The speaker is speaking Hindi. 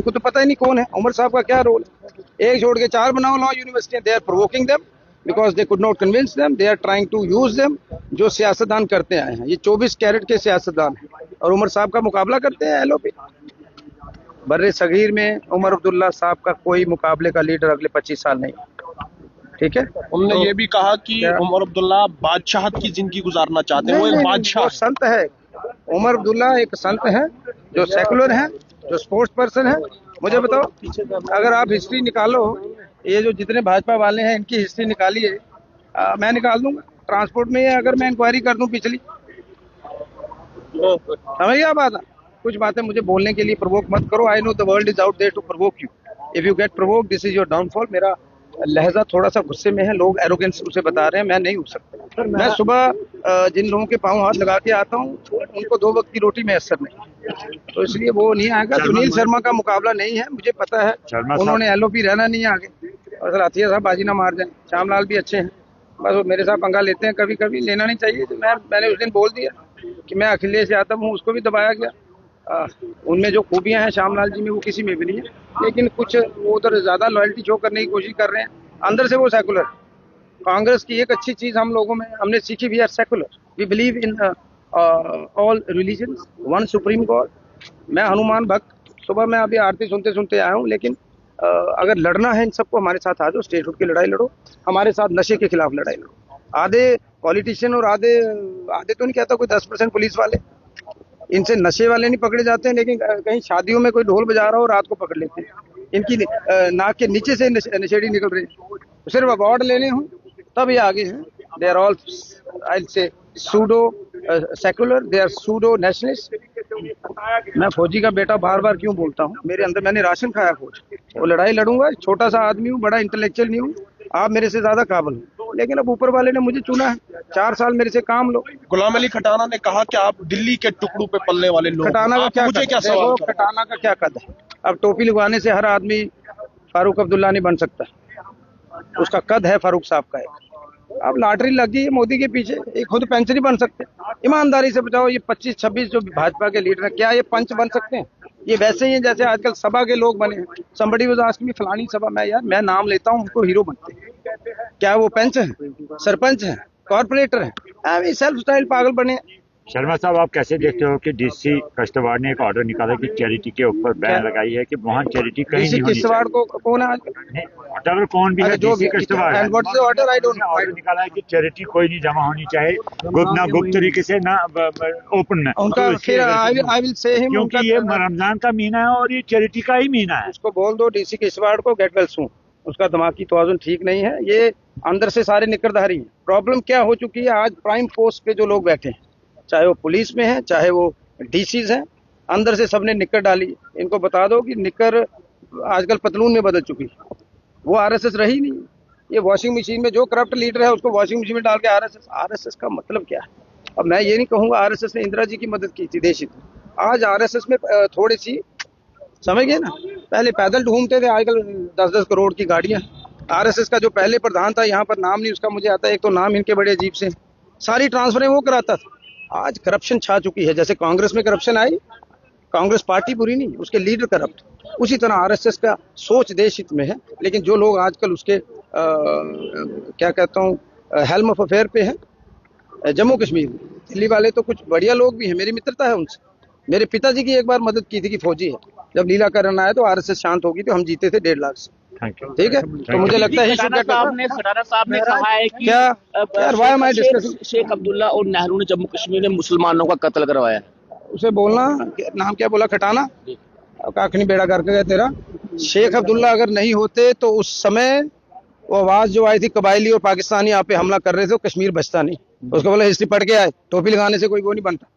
को तो पता ही नहीं कौन है, उमर साहब का क्या रोल है। एक छोड़ के चार बनाओ law university, they are provoking them because they could not convince them, they are trying to use them. जो सियासतदान करते आए हैं, ये 24 कैरेट के सियासतदान हैं और उमर साहब का मुकाबला करते हैं एलओपी। बर्रे सगीर में उमर अब्दुल्ला साहब का कोई मुकाबले का लीडर अगले 25 साल नहीं। ठीक है, उन्होंने ये भी कहा कि उमर अब्दुल्ला बादशाहत की जिंदगी गुजारना चाहते हैं, वो एक बादशाह संत है। उमर अब्दुल्ला एक संत है जो सेकुलर है, जो स्पोर्ट्स पर्सन है। मुझे बताओ, अगर आप हिस्ट्री निकालो, ये जो जितने भाजपा वाले हैं इनकी हिस्ट्री निकालिए, मैं निकाल दूंगा। ट्रांसपोर्ट में अगर मैं इंक्वायरी कर दूं पिछली, समझ गया बात। कुछ बातें मुझे बोलने के लिए प्रवोक मत करो। I know the world is out there to provoke you. If you get provoke, this is your downfall. मेरा लहजा थोड़ा सा गुस्से में है, लोग एरोगेंस उसे बता रहे हैं, मैं नहीं उठ सकता। मैं सुबह जिन लोगों के पांव हाथ लगा के आता हूँ, उनको 2 वक्त की रोटी में असर नहीं, तो इसलिए वो नहीं आएगा। सुनील शर्मा का मुकाबला नहीं है, मुझे पता है उन्होंने एलओपी रहना नहीं है आगे, और राथिया साहब बाजी ना मार जाए। श्यामलाल भी अच्छे हैं, बस वो मेरे साथ पंगा लेते हैं, कभी कभी लेना नहीं चाहिए। तो मैंने उस दिन बोल दिया कि मैं अखिलेश यादव हूँ, उसको भी दबाया गया। उनमें जो खूबियां हैं श्यामलाल जी में, वो किसी में भी नहीं है, लेकिन कुछ वो उधर ज्यादा लॉयल्टी शो करने की कोशिश कर रहे हैं। अंदर से वो सेकुलर। कांग्रेस की एक अच्छी चीज हम लोगों में हमने सीखी, we are secular, we believe in all religions, one supreme God. मैं हनुमान भक्त। सुबह मैं अभी आरती सुनते सुनते आया हूँ, लेकिन अगर लड़ना है इन सबको, हमारे साथ आ जाओ, स्टेटहुड की लड़ाई लड़ो, हमारे साथ नशे के खिलाफ लड़ाई लड़ो। आधे पॉलिटिशियन और आधे तो नहीं कहता कोई 10% पुलिस वाले, इनसे नशे वाले नहीं पकड़े जाते हैं, लेकिन कहीं शादियों में कोई ढोल बजा रहा हो रात को पकड़ लेते हैं। इनकी नाक के नीचे से नशेड़ी निकल रही है। सिर्फ अवार्ड लेने हों तब ये आगे हैं। They are all, I will say, pseudo secular, they are pseudo nationalist. मैं फौजी का बेटा बार बार क्यों बोलता हूँ, मेरे अंदर मैंने राशन खाया फौज, वो लड़ाई लड़ूंगा। छोटा सा आदमी हूँ, बड़ा इंटेलेक्चुअल नहीं हूँ, आप मेरे से ज्यादा काबिल हो, लेकिन अब ऊपर वाले ने मुझे चुना है। 4 साल मेरे से काम लो। गुलाम अली खटाना ने कहा कि आप दिल्ली के टुकड़ों पे पलने वाले लोग। खटाना का क्या, मुझे क्या सवाल? खटाना का क्या कद है? अब टोपी लगवाने से हर आदमी फारूक अब्दुल्ला नहीं बन सकता, उसका कद है फारूक साहब का एक। अब लॉटरी लगी है मोदी के पीछे, ये खुद पंच नहीं बन सकते। ईमानदारी से बताओ, ये 25-26 जो भाजपा के लीडर हैं, क्या ये पंच बन सकते हैं? ये वैसे ही हैं जैसे आजकल सभा के लोग बने हैं। समबडी वाज आस्किंग मी, फलानी सभा, मैं नाम लेता हूँ, उनको हीरो बनते हैं। क्या वो पंच है, सरपंच है, कॉर्पोरेटर है? सेल्फ स्टाइल पागल बने। शर्मा साहब, आप कैसे देखते हो कि डीसी कश्तवाड़ ने एक ऑर्डर निकाला कि चैरिटी के ऊपर बैन लगाई है कि वहाँ चैरिटी कहीं नहीं होनी चाहिए। को कौन है आजकल? कौन भी है, डीसी कश्तवाड़ ऑर्डर निकाला है कि चैरिटी कोई नहीं जमा होनी चाहिए, ना गुप्त तरीके से, ना ओपन में। उनका आई विल से हिम, क्योंकि ये रमजान का महीना है और ये चैरिटी का ही महीना है। उसको बोल दो डीसी कश्तवाड़ को, गेट वेल सून। उसका दिमाग की तवाज़ुन ठीक नहीं है, ये अंदर से सारे निकरधारी हैं। प्रॉब्लम क्या हो चुकी है, आज प्राइम पोस्ट पे जो लोग बैठे हैं, चाहे वो पुलिस में है, चाहे वो डीसीज हैं, अंदर से सबने निकर डाली। इनको बता दो कि निकर आजकल पतलून में बदल चुकी है, वो आरएसएस रही नहीं। ये वॉशिंग मशीन में जो करप्ट लीडर है उसको वॉशिंग मशीन में डाल के आरएसएस का मतलब क्या है? अब मैं ये नहीं कहूंगा आरएसएस ने इंदिरा जी की मदद की थी देशित, आज आरएसएस में थोड़ी सी, समझ गए ना, पहले पैदल ढूंढते थे, आजकल 10-10 करोड़ की गाड़ियां। आरएसएस का जो पहले प्रधान था, यहाँ पर नाम नहीं उसका मुझे आता है, एक तो नाम इनके बड़े अजीब से, सारी ट्रांसफरें वो कराता था। आज करप्शन छा चुकी है, जैसे कांग्रेस में करप्शन आई, कांग्रेस पार्टी बुरी नहीं, उसके लीडर करप्ट, उसी तरह आरएसएस का सोच देश हित में है। लेकिन जो लोग आजकल उसके क्या कहता हूँ, हेल्म ऑफ अफेयर पे है जम्मू कश्मीर में, दिल्ली वाले तो कुछ बढ़िया लोग भी हैं, मेरी मित्रता है उनसे। मेरे पिताजी की एक बार मदद की थी कि फौजी है, जब लीलाकरण आया तो आरएसएस शांत होगी, तो हम जीते थे 1.5 लाख से। ठीक है, तो मुझे लगता है खटाना साहब ने कहा है कि क्या शेख अब्दुल्ला और नेहरू ने जम्मू कश्मीर में मुसलमानों का कत्ल करवाया है। उसे बोलना, नाम क्या बोला, खटाना, काखनी बेड़ा करके गया तेरा। शेख अब्दुल्ला अगर नहीं होते तो उस समय वो आवाज जो आई थी कबायली और पाकिस्तानी यहाँ पे हमला कर रहे थे, तो कश्मीर बचता नहीं। उसको बोला हिस्ट्री पढ़ के आए, टोपी लगाने से कोई वो नहीं बनता।